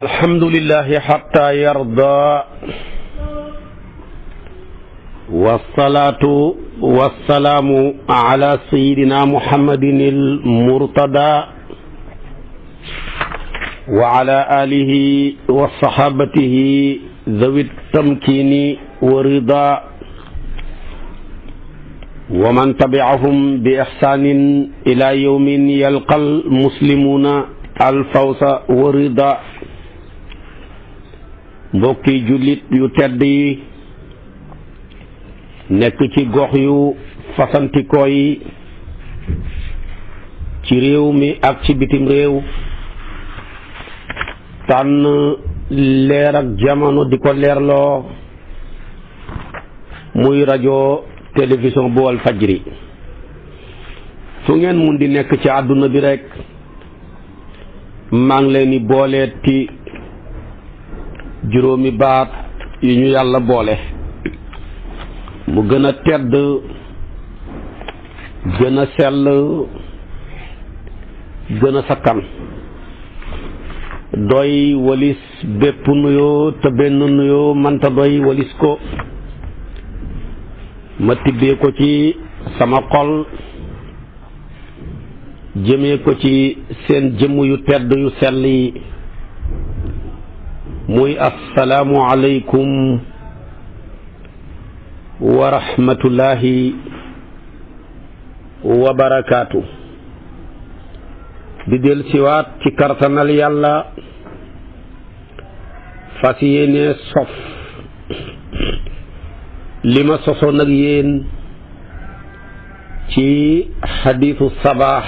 alhamdulillahi xatta yarda wasalaatu wasalaamu ala sayidina muhammadin almurtada wa ala alihi wa sahabatihi zawi tamkini wa rida wa man tabiahum bi ihsanin ila yawmin yalqal muslimuna alfawsa wa rida. mbokki jullit yu tedd yi nekk ci gox yu fasantikoo yi ci réew mi ak ci bitim réew tànn leer ak jamono di ko leerloo muy rajo télévision bu wal fajri fu ngeen mun di nekk ci àdduna bi rekk maa ngi leen di booleeti juróomi baat yu ñu yàlla boole mu gën a tedd gën a sell gën a sakkan doy walis bépp nuyoo te benn nuyoo manta doy walis ko ma tibbee ko ci sama xol jëmee ko ci seen jëmm yu tedd yu sell yi muy assalaamu aleykum wa rahmatullahi wa barakaatu. di del siwaat ci kartanal yàlla fas yéene sof li ma sosoon ak yéen ci xadiisu sabaax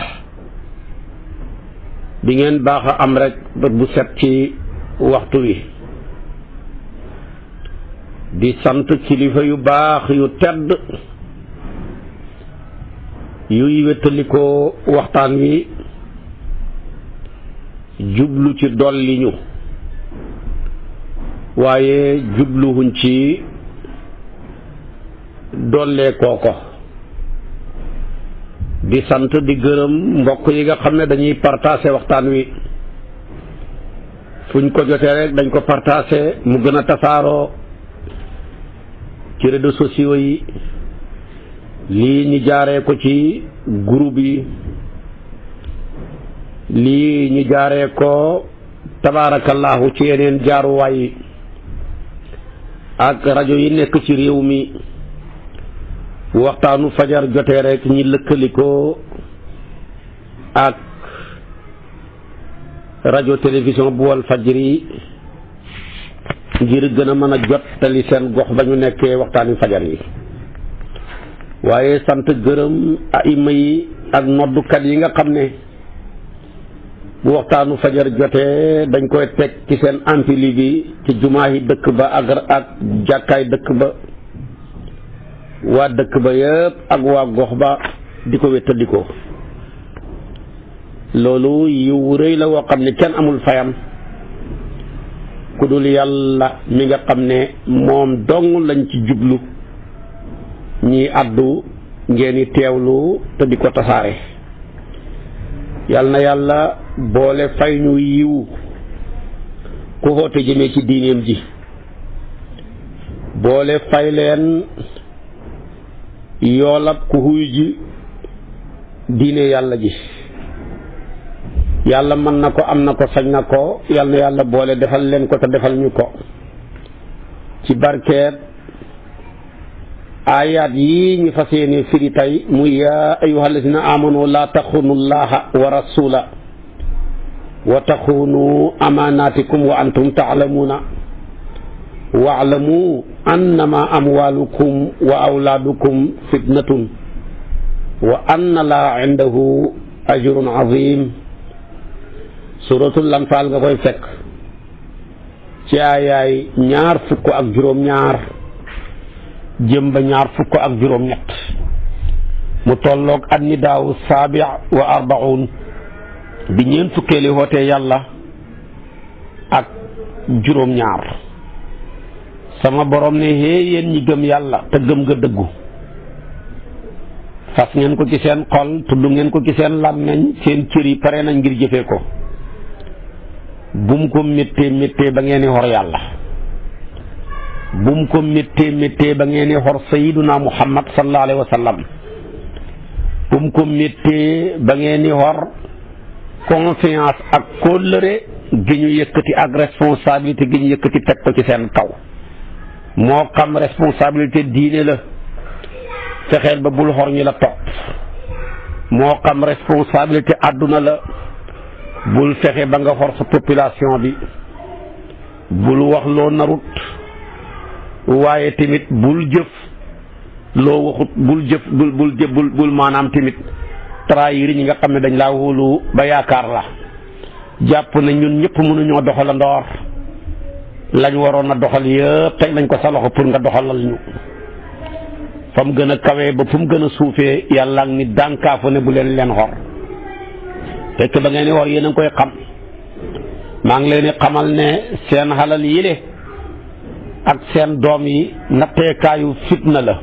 bi ngeen baax a am rek bët bu set ci waxtu wi di sant kilifa yu baax yu tedd yuy wéttalikoo waxtaan wi jublu ci dolli ñu waaye jubluwuñ ci dollee kooko di sant di gërëm mbokk yi nga xam ne dañuy partager waxtaan wi fuñ ko jotee rek dañ ko partager mu gën a tasaaroo ci réseaux sociaux yi lii ñu jaaree ko ci groupe yi lii ñu jaaree ko tabaarakallaahu ci yeneen jaaruwaay yi ak rajo yi nekk ci réew mi waxtaanu fajar jotee rek ñi lëkkalikoo ak rajo télévision bu wal fajri ngir gën a mën a jottali seen gox ba ñu nekkee waxtaani fajar yi waaye sant gërëm aima yi ak noddukat yi nga xam ne bu waxtaanu fajar jotee dañ koy teg ci seen ampli bi ci jumaa yi dëkk ba ak jàkkaay dëkk ba waa dëkk ba yëpp ak waa gox ba di ko wéttandikoo loolu yiw rëy la woo xam ne kenn amul fayam ku dul yàlla mi nga xam ne moom dong lañ ci jublu ñi àddu ngeen i teewlu te di ko tasaare yàlla na yàlla boole fay ñu yiw ku xoote jëmee ci diineem ji boole fay leen yoolab ku xuy ji diine yàlla ji yàlla mën na ko am na ko sañ na ko yàlla na yàlla boole defal leen ko te defal ñu ko ci barkeet aayaat yi ñu fas yéene firi tey muy yaa ayyuha allazina amanu laa taxunu llaha wa rasula wa taxunu amanatikum wa antum taalamuuna waalamu annama amwalukum wa awlaadukum fitnatun wa anna laa indahu ajrun azim suratul anfaal nga koy fekk ci aayaay ñaar fukk ak juróom ñaar jëm ba ñaar fukk ak juróom ñett mu tolloog annidaawu saabi wa arbaun bi ñeen fukkeeli wootee yàlla ak juróom ñaar sama borom ne hee yéen ñi gëm yàlla te gëm nga dëggu fas ngeen ko ci seen xol tudd ngeen ko ci seen làmmeñ seen cër yi pare nañ ngir jëfee ko bum ko méttee ba ngeen di xor yàlla, bum ko méttee ba ngeen di xor sayyiduna muhammad sallallahu alayhi wa sallam, bum ko méttee ba ngeen di xor confiance ak kóllëre gi ñu yëkkati ak responsabilité gi ñu yëkkati teg ko ci seen kaw. moo xam responsabilité diine la, fexeel ba bul xor ñi la topp. moo xam responsabilité àdduna la, bul fexe ba nga xor sa population bi. bul wax loo narut, waaye tamit bul jëf loo waxut, bul maanaam tamit trahir ñi nga xam ne dañ laa wóolu ba yaakaar la. jàpp ne ñun ñëpp mënuñoo doxalandoor, lañ waroon a doxal yëpp teg nañ ko sa loxo pour nga doxalal ñu. fa mu gën a kawee ba fu mu gën a suufee yàlla ni dànkaafu ne bu leen xor. fekk ba ngeen di xor yéen a ngi koy xam. maa ngi leen di xamal ne seen xalal yile ak seen doom yi natteekaayu fitna la.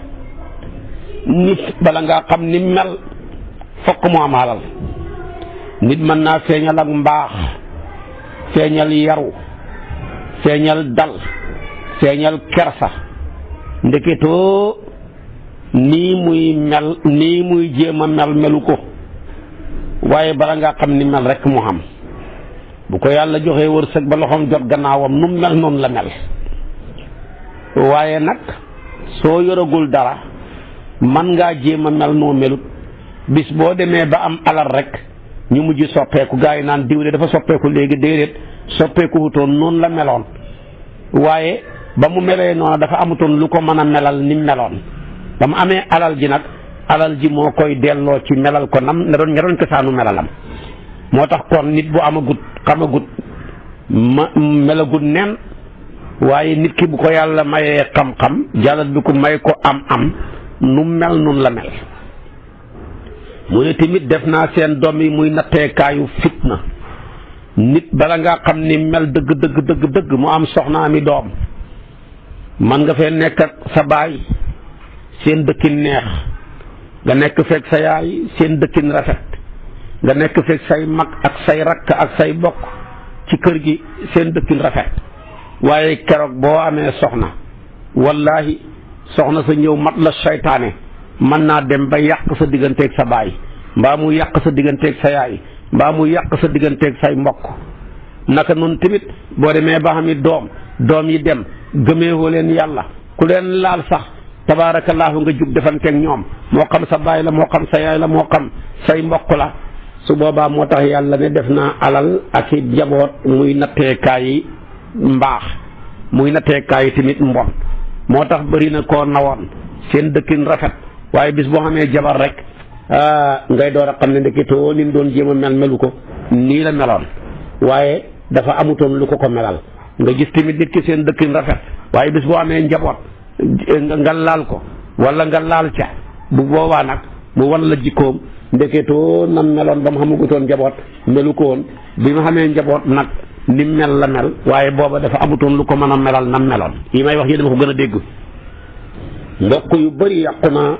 nit bala ngaa xam ni mel fokk mu am xalal. nit mën naa feeñal ak mbaax, feeñal yaru, feeñal dal, feeñal kersa, ndeketoo nii muy mel, nii muy jéem a melu ko. waaye bala ngaa xam ni mel rek mu xam. bu ko yàlla joxee wërsëg ba loxoom jot gannaawam nu mel noonu la mel. waaye nag soo yoragul dara man ngaa jéem a mel noo melut. bis boo demee ba am alal rek ñu mujj soppeeku. gaa yi naan diw de dafa soppeeku léegi, déedéet soppeeku wutoon noonu la meloon. waaye ba mu melee noonu dafa amutoon lu ko mën a melal ni meloon. ba mu amee alal ji nag alal ji moo koy delloo ci melal ko nam ne doon ña doon cosaanu melalam. moo tax kon nit bu amagut xamagut melagut nen. waaye nit ki bu ko yàlla mayee xam-xam jàllal bi ko may ko am nu mel nun la mel. mu ne tamit def naa seen doom yi muy natteekaayu fitna. nit bala ngaa xam ni mel dëgg mu am soxna ami doom. man nga fee nekk ak sa baay seen dëkkin neex, nga nekk fekk sa yaay seen dëkkin rafet, nga nekk fekk say mag ak say rakk ak say bokk ci kër gi seen dëkkin rafet. waaye keroog boo amee soxna, wallahi soxna sa ñëw mat la seytaane mën naa dem ba yàq sa digganteeg sa baay, mbaa mu yàq sa digganteeg sa yaay, mbaa mu yàq sa digganteeg say mbokk. naka noonu tamit boo demee ba xam ni doom yi dem gëmeewoo leen yàlla, ku leen laal sax tabaarakallaahu nga jug defanteeg ñoom, moo xam sa baay la, moo xam sa yaay la, moo xam say mbokk la. su boobaa moo tax yàlla ne def naa alal ak i jaboot muy natteekaay yi mbaax, muy natteekaay yi tamit mbon. moo tax bëri na koo nawoon seen dëkkin rafet, waaye bis boo xamee jabar rek ngay door a xam ne ndeketoo ni mu doon jéem a melu ko nii la meloon. waaye dafa amutoon lu ko melal. nga gis tamit nit ki seen dëkkin rafet, waaye bis boo amee njaboot nga laal ko wala nga laal ca, bu boobaa nag mu wan la jikkoom ndeketoo nam meloon ba mu xamagutoon njaboot melu ko woon. bi ma xamee njaboot nag ni mel la mel, waaye booba dafa amutoon lu ko mën a melal nam meloon. yi may wax yi dama ko gën a dégg. mbokk yu bari yàqu na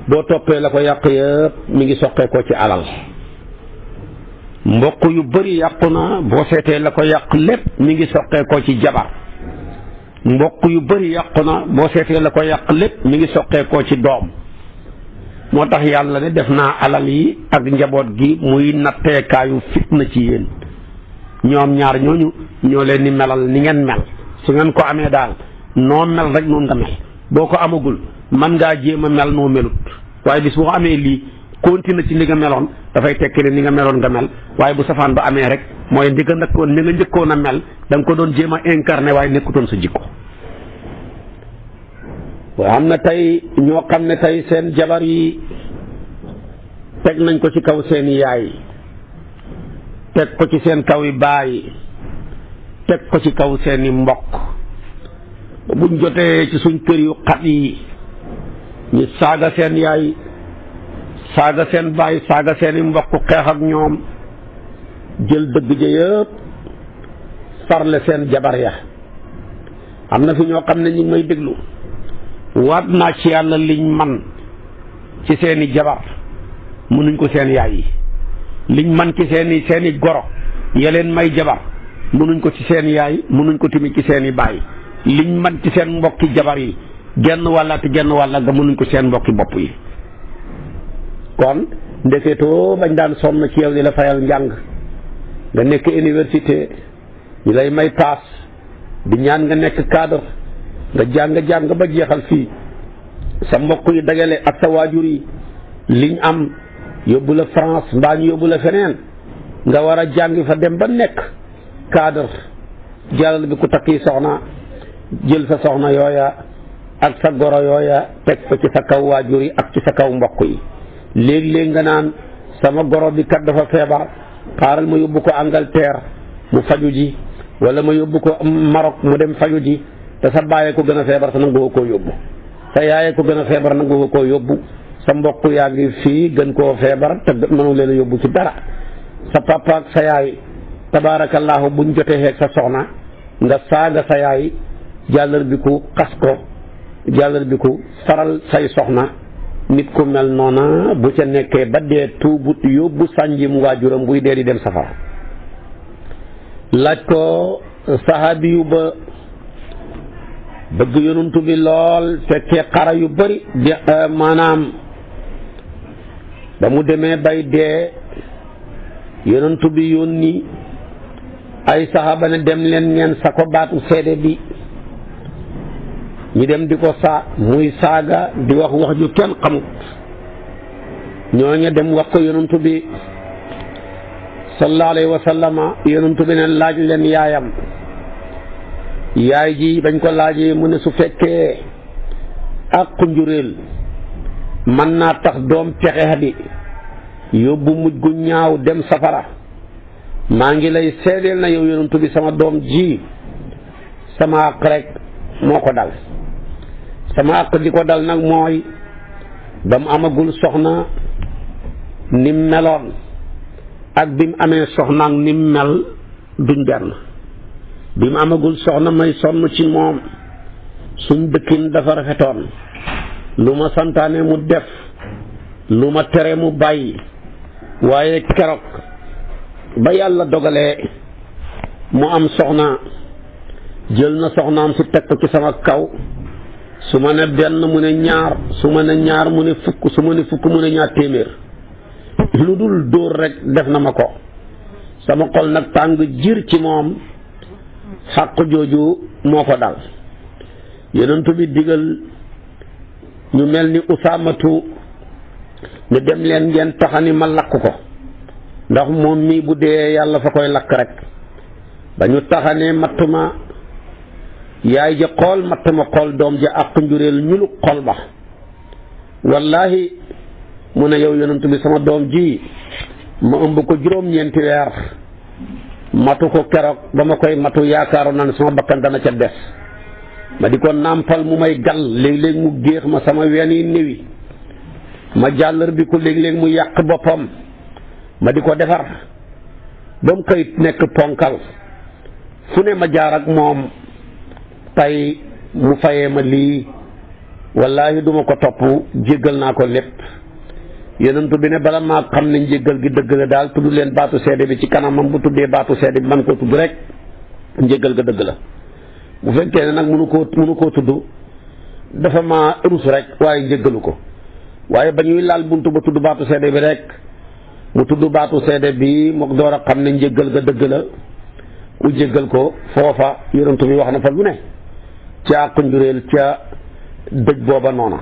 boo toppee la ko yàq yëpp mi ngi soqee ko ci alal. mbokk yu bari yàqu na boo seetee la ko yàq lépp mi ngi soqee ko ci jabar. mbokk yu bari yàqu na boo seetee la ko yàq lépp mi ngi soqee ko ci doom. moo tax yàlla ne def naa alal yi ak njaboot gi muy natteekaayu fitna ci yéen. ñoom ñaar ñooñu ñoo leen di melal ni ngeen mel. su ngeen ko amee daal noo mel rek noonu nga mel. boo ko amagul man ngaa jéem a mel noo melut, waaye bis boo amee lii continue ci li nga meloon dafay tekki ne ni nga meloon nga mel. waaye bu safaan ba amee rek mooy ndi nga nekkoon ni nga njëkkoon a mel da nga ko doon jéem a incarné waaye nekkutoon sa jikko. waaye am na tey ñoo xam ne tey seen jabar yi teg nañ ko ci kaw seen yaay, teg ko ci seen kaw yi baay, teg ko ci kaw seeni mbokk. buñ jotee ci suñ kër yu xat yi ñu saaga seen yaay, saaga seen baay, saaga seeni mbokk, xeex ak ñoom, jël dëgg ja yëpp farle seen jabar ya. am na fi ñoo xam ne ñu ngi may déglu, waat naa ci yàlla liñ man ci seeni jabar mënuñ ko seen yaay yi. liñ man ci seeni goro ya leen may jabar mënuñ ko ci seen yaay mënuñ ko tamit ci seen i baay liñ man ci seen mbokki jabar yi genn wàllaati genn wàlla nga mënuñ ko seen mbokki bopp yi. kon ndeketoo bañ daan sonn ci yow di la fayal njàng nga nekk université ñu lay may paas di ñaan nga nekk cadre nga jàng ba jeexal fii sa mbokk yi dagale ak sa waajur yi liñ am yóbbu la France mbaa ñu yóbbu la feneen nga war a jàngi fa dem ba nekk cadre jàllal bi ku takki soxna jël sa soxna yooya ak sa goro yooya teg ko ci sa kaw waajur yi ak ci sa kaw mbokk yi léeg-léeg nga naan sama goro bi kat dafa feebar xaaral ma yóbbu ko Angleterre mu faju ji wala ma yóbbu ko Maroc mu dem faju ji te sa baayee ko gën a feebar te nangu koo yóbbu sa yaayee ko gën a feebar nangu koo yóbbu sa mbokk yaa ngi fii gën koo feebar te mënu leen a yóbbu ci dara sa papa ak sa yaay tabaarakallaahu buñ jotee xeeg sa soxna nga saaga sa yaay jàllar bi ku xas ko jàllar bi ku faral say soxna nit ku mel noona bu ca nekkee ba dee tuubut yóbbu sànjim waajuram buy dee di dem safara. laaj ko saxaabi yu ba bëgg yonantu bi lool fekkee xara yu bari maanaam ba mu demee bay dee yonantu bi yónni ay saxaaba ne dem leen ngeen sa ko baatu seede bi ñu dem di ko muy saaga di wax ju kenn xamut ñooñu dem wax ko yonantu bi sallallahu alayhi wa sallama yonantu bi ne laaj leen yaayam yaay ji bañ ko laajee mu ne su fekkee ak njuréel mën naa tax doom pexe bi yóbbu mujj gu ñaaw dem safara maa ngi lay seedeel na yow yonantu bi sama doom ji sama àq rek moo ko dal sama àq di ko dal nag mooy ba mu amagul soxna nim meloon ak bi mu amee soxna ak nim mel duñ benn bi mu amagul soxna may sonn ci moom suñ dëkkin dafa rafetoon lu ma santaane mu def lu ma tere mu bàyyi waaye keroog ba yàlla dogalee mu am soxna jël na soxnaam si teg ko ci sama kaw su ma ne benn mu ne ñaar su ma ne ñaar mu ne fukk su ma ne fukk mu ne ñaar téeméer lu dul dóor rek def na ma ko sama xol nag tàng jir ci moom xàq jooju moo ko dal yonent bi digal ñu mel ni usaamatu ne dem leen ngeen taxani ma lakk ko ndax moom mii bu dee yàlla fa koy lakk rek ba ñu taxanee matt ma yaay ja xool matt ma xool doom ja ak njuréel ñulu xol ba wallahi mu ne yow yonent bi sama doom ji ma ëmb ko juróom-ñeenti weer matu ko keroog ba ma koy matu yaakaaroon naa ne sama bakkan dana ca des ma di ko nàmpal mu may gal léeg-léeg mu géex ma sama ween yi néwi ma jàllar bi ko léeg-léeg mu yàq boppam ma di ko defar ba mu koy nekk ponkal fu ne ma jaar ak moom tey mu fayee ma lii wallaahi duma ko topp jéggal naa ko lépp yonentu bi ne bala maa xam ne njéggal gi dëgg la daal tudd leen baatu seede bi ci kanamam bu tuddee baatu seede bi man koo tudd rek njéggal ga dëgg la bu fekkee ne nag mënu koo tudd dafa ma rus rek waaye njéggalu ko waaye ba ñuy laal buntu ba tudd baatu seede bi rek mu tudd baatu seede bi mook door a xam ne njéggal ga dëgg la ku jéggal ko foofa yonentu bi wax na fa lu ne ca àq njuréel ca dëj booba noona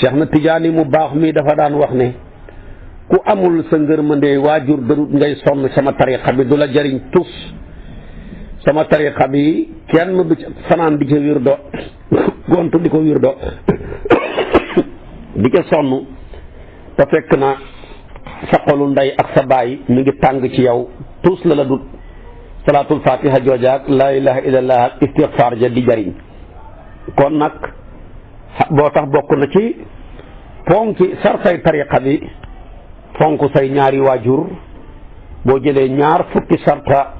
Cheikh na Tijaani mu baax mi dafa daan wax ne ku amul sa ngërmande waajur darut ngay sonn sama tariqa bi du la jariñ tus sama tariqa bi kenn du fanaan di ca wirdo gontu di ko wirdo di ca sonn te fekk na sa xolu ndey ak sa baay mi ngi tàng ci yow tus la dut salaatul fatiha joojaak laa ilaha illallah ak istighfar ja di jariñ kon nag boo tax bokk na ci fonki sartay tariqa bi fonk say ñaari waajur boo jëlee ñaar fukki sarta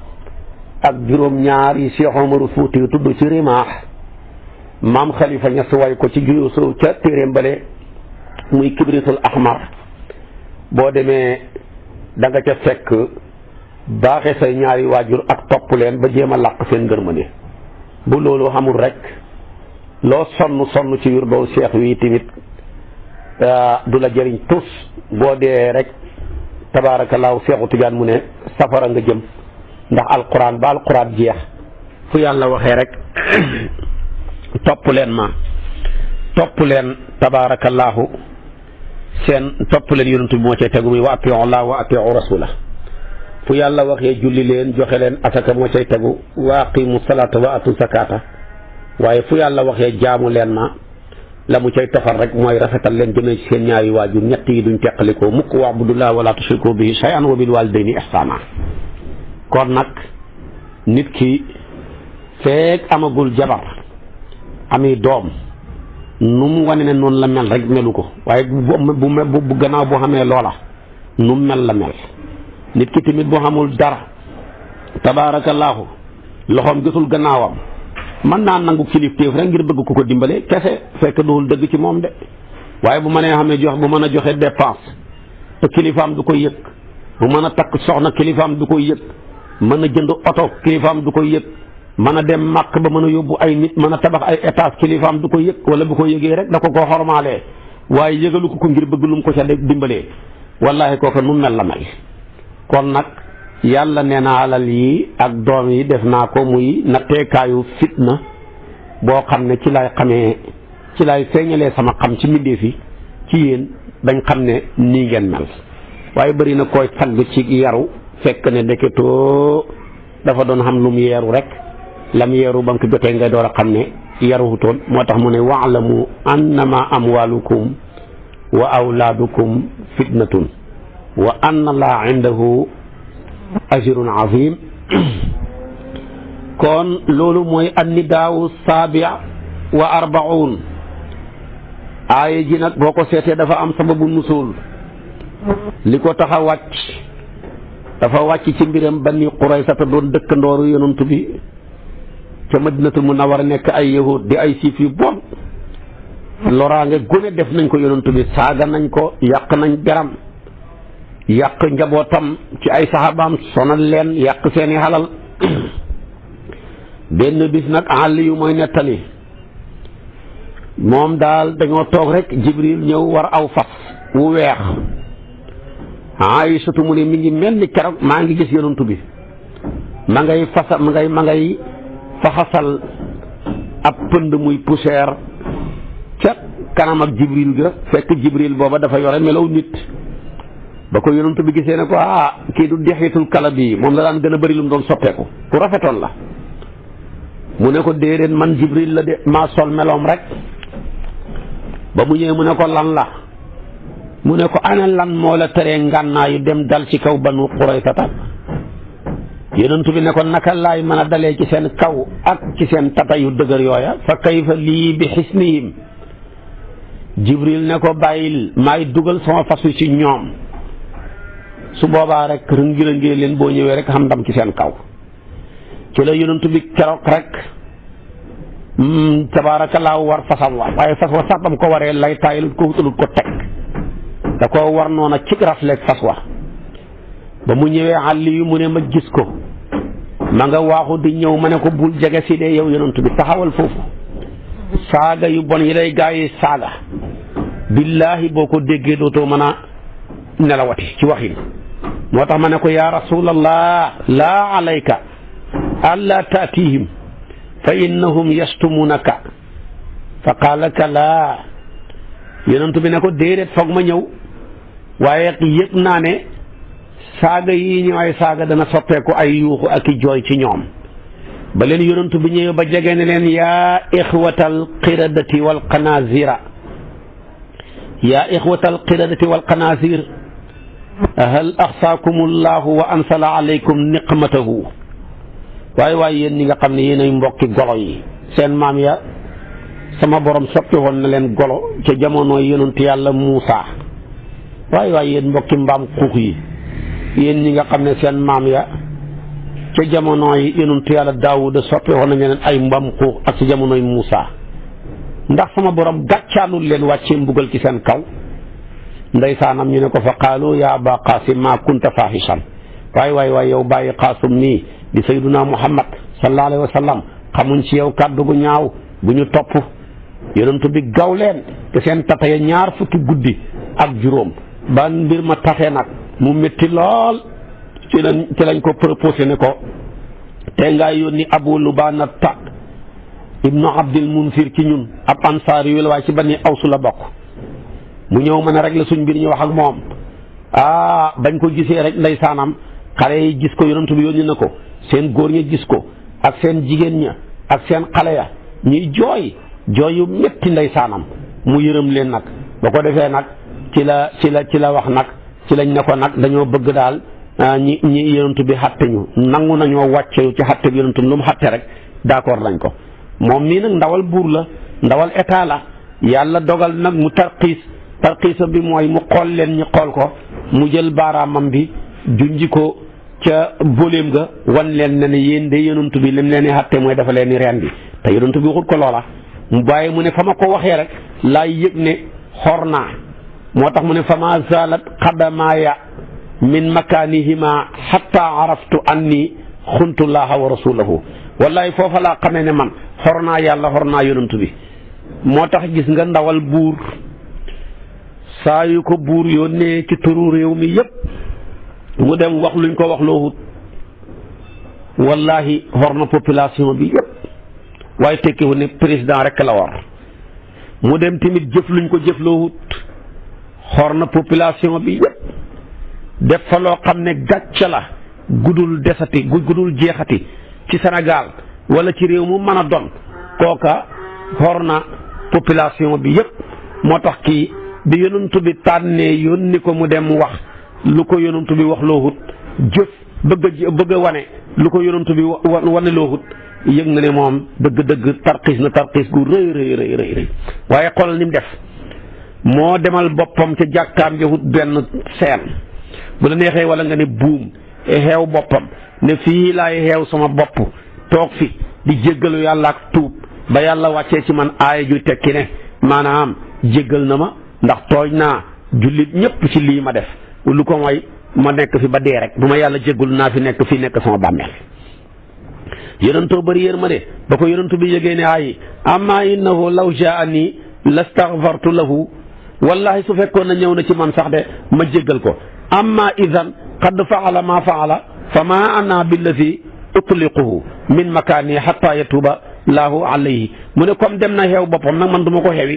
ak juróom ñaar yi Cheikh Omarou Fouti tudd ci rimaax maam Khalifa Niass way ko ci juusu ca téeréem bale muy kibritul ahmar boo demee da nga ca fekk baaxe say ñaari waajur ak topp leen ba jéem a làq seen ngërmande. bu loolu xamul rek loo sonn ci wirdoo seex wi tamit du la jëriñ tus boo dee rek tabaarakallaahu seexu tijaan mu ne safara nga jëm ndax alquran ba alquran jeex fu yàlla waxee rek topp leen tabaarakallaahu seen topp leen yonent bi moo cay tegu muy wa atiu Allah wa atiu rasula fu yàlla waxee julli leen joxe leen asaka moo cay tegu wa aqimu salata wa atu zakata waaye fu yàlla waxee jaamu leen ma la mu cay tofal rek mooy rafetal leen jëmee ci seen ñaari waajur ñett yi duñ teqalikoo mukk wa'budullah wala tushriku bihi shay'an wa bil walidayni ihsana. kon nag nit ki feek amagul jabar ami doom nu mu wane ne noonu la mel rek melu ko waaye bu gannaaw boo xamee loola nu mu mel la mel. nit ki tamit boo xamul dara tabaarakallaahu loxoom gisul gannaawam mën naa nangu kilifteef rek ngir bëgg ko dimbale kese fekk duhul dëgg ci moom de waaye bu mënee xam ne bu mën a joxe dépense te kilifaam du koy yëg bu mën a takk soxna kilifaam du koy yëg mën a jënd oto kilifaam du koy yëg mën a dem màkk ba mën a yóbbu ay nit mën a tabax ay étage kilifaam du ko yëg wala bu ko yëgee rek da ko koo xormaalee waaye yëgalu ko ngir bëgg lu mu ko ca dimbalee wallaahi kooku nu mel la mel. kon nag yàlla nee na alal yi ak doom yi def naa ko muy natteekaayu fitna boo xam ne ci lay feeñalee sama xam ci mbindéef yi ci yéen dañ xam ne nii ngeen mel waaye bëri na koy tagg ci yaru fekk ne ndeketoo dafa doon xam lu mu yeeru rek lam yeeru ba mu ko jotee ngay door a xam ne yaruwutoon moo tax mu ne wa'lamu annama amwalukum wa awlaadukum fitnatun wa anna allaha indahu ajrun azim. kon loolu mooy annidaawu saabi wa arbaun aaya ji nag boo ko seetee dafa am sababu nusul li ko tax a wàcc dafa wàcc ci mbiram Bani Qurayza te doon dëkkandooru yonent bi ca Madinatul Munawwara nekk ay yahud di ay siif yu bon loraange gune def nañ ko yonent bi saaga nañ ko yàq nañ deram yàq njabootam ci ay saxaabaam sonal leen yàq seeni xalal benn bis nag àll yu mooy nettali moom daal dañoo toog rek Jibril ñëw war aw fas wu weex Aysatu mu ne mi ngi mel ni keroog maa ngi gis yonent bi ma ngay faxasal ab pënd muy poussière ca kanam ak Jibril ga fekk Jibril booba dafa yore melaw nit ba ko yonent bi gisee ne ko kii du Dihyatul Kalbi moom la daan gën a bëri lu mu doon soppeeku ku rafetoon la mu ne ko déedéet man Jibril la de maa sol meloom rek ba mu ñëwee mu ne ko lan la mu ne ko ana lan moo la teree ngànnaayu dem dal ci kaw Banu Qurayza yonent bi ne ko naka laay mën a dalee ci seen kaw ak ci seen tata yu dëgër yooya fa kayfa lii bi xisnihim Jibril ne ko bàyyil maay dugal sama fas wi ci ñoom su boobaa rek rëngi-rëngee leen boo ñëwee rek xam ndam ci seen kaw ci la yonent bi keroog rek tabaarakallaahu war fasam wa waaye fas wa sax bam ko waree lay taayilut ko wutalut ko teg da ko war noona ci rafleeg fas wa ba mu ñëwee àll yu mu ne ma gis ko ma nga waaxu di ñëw ma ne ko bul jege si dee yow yonent bi taxawal foofu saaga yu bon yi lay gaa yi saaga billaahi boo ko déggee dootoo mën a nelawati ci waxin moo tax ma ne ko yaa rasulallah laa alayka alla taatihim fa innahum yastumuunaka fa qaala kalaa yonent bi ne ko déedéet foog ma ñëw waaye yëg naa ne saaga yi ñëwaay saaga dana soppeeku ay yuuxu ak i jooy ci ñoom ba leen yonent bi ñëwee ba jege ne leen yaa ixwatal qiradati wal qanaazira yaa ixwatal qiradati wal qanaazir hal axsaakumullahu wa ansala alaykum niqmatahu waaye yéen ñi nga xam ne yéen ay mbokki golo yi seen maam ya sama borom soppi woon na leen golo ca jamono yonent yàlla Muusa waaye yéen mbokki mbaam xuux yi yéen ñi nga xam ne seen maam ya ca jamono yi yonent yàlla Daawuda soppi woon nañ leen ay mbaam xuux ak ci jamonoy Muusa ndax sama borom gàccaalul leen wàccee mbugal ci seen kaw ndeysaanam ñu ne ko fa qaalu yaa Abaa Qaasim maa kunta faahishan waay yow bàyyi Qaasim nii di sayyiduna Muhammad sallallahu alayhi wa sallam xamuñ ci yow kàddu gu ñaaw bu ñu topp yonent bi gaw leen te seen tata ya 20 guddi ak juróom ba mbir ma taxee nag mu métti lool ci lañ ko proposé ne ko te ngaa yónni Abu Lubaanata ibnu Abdil Munzir ci ñun ab ansaar yu la waaye ci Bani Aws la bokk mu ñëw mën a régler suñ mbir ñu wax ak moom bañ ko gisee rek ndeysaanam xale yi gis ko yonent bi yónni na ko seen góor ña gis ko ak seen jigéen ña ak seen xale ya ñuy jooy yu métti ndeysaanam mu yërëm leen nag ba ko defee nag ci la wax nag ci lañ ne ko nag dañoo bëgg daal ñi yonent bi xatte ñu nangu nañoo wàcce ci xatte bi yonent lu mu xatte rek d'accord nañ ko moom mii nag ndawal buur la ndawal état la yàlla dogal nag mu tarxiisa bi mooy mu xool leen ñi xool ko mu jël baaraamam bi junji ko ca boleem ga wan leen ne yéen de yonent bi lim leen di xatte mooy dafa leen di reen bi te yonent bi waxut ko loola waaye mu ne fa ma ko waxee rek laay yëg ne xor naa moo tax mu ne fa ma zalat xadamaaya min makaanihima xatta araftu anni xuntullaha wa rasulahu wallahi foofa laa xamee ne man xor naa yàlla xor naa yonent bi moo tax gis nga ndawal buur saa yu ko buur yónnee ci turu réew mi yépp mu dem wax luñ ko wax loo wut wallahi xor na population bi yépp waaye tekkiwu ne président rek la war mu dem tamit jëf luñ ko jëf loo wut xor na population bi yépp def fa loo xam ne gàcce la gudul jeexati ci Sénégal wala ci réew mu mën a doon kooka xor na population bi yépp moo tax kii bi yonent bi tànnee yónni ko mu dem wax lu ko yonent bi wax loo wut jëf bëgg a wane lu ko yonent bi wane loo wut yëg na ne moom dëgg tarxiis gu rëy waaye xoolal ni mu def moo demal boppam ca jàkkaam ja wut benn seen bu la neexee wala nga ne buum xeew boppam ne fii laay xeew sama bopp toog fi di jéggalu yàlla ak tuub ba yàlla wàccee ci man aaya ju tekki ne maanaam jéggal na ma ndax tooñ naa jullit ñëpp ci lii ma def lu ko mooy ma nekk fi ba dee rek bu ma yàlla jéggalu naa fi nekk sama bàmmeel yonentoo bëri yërmande ba ko yonentu bi yëgee ne ay amma innahu law jaani lastaghfartu lahu wallahi su fekkoon na ñëw na ci man sax de ma jéggal ko amma idan qad faala ma faala fa ma ana billazi utliquhu min makaani hatta yatuba laahu alayhi mu ne comme dem na xeew boppam nag man du ma ko xewi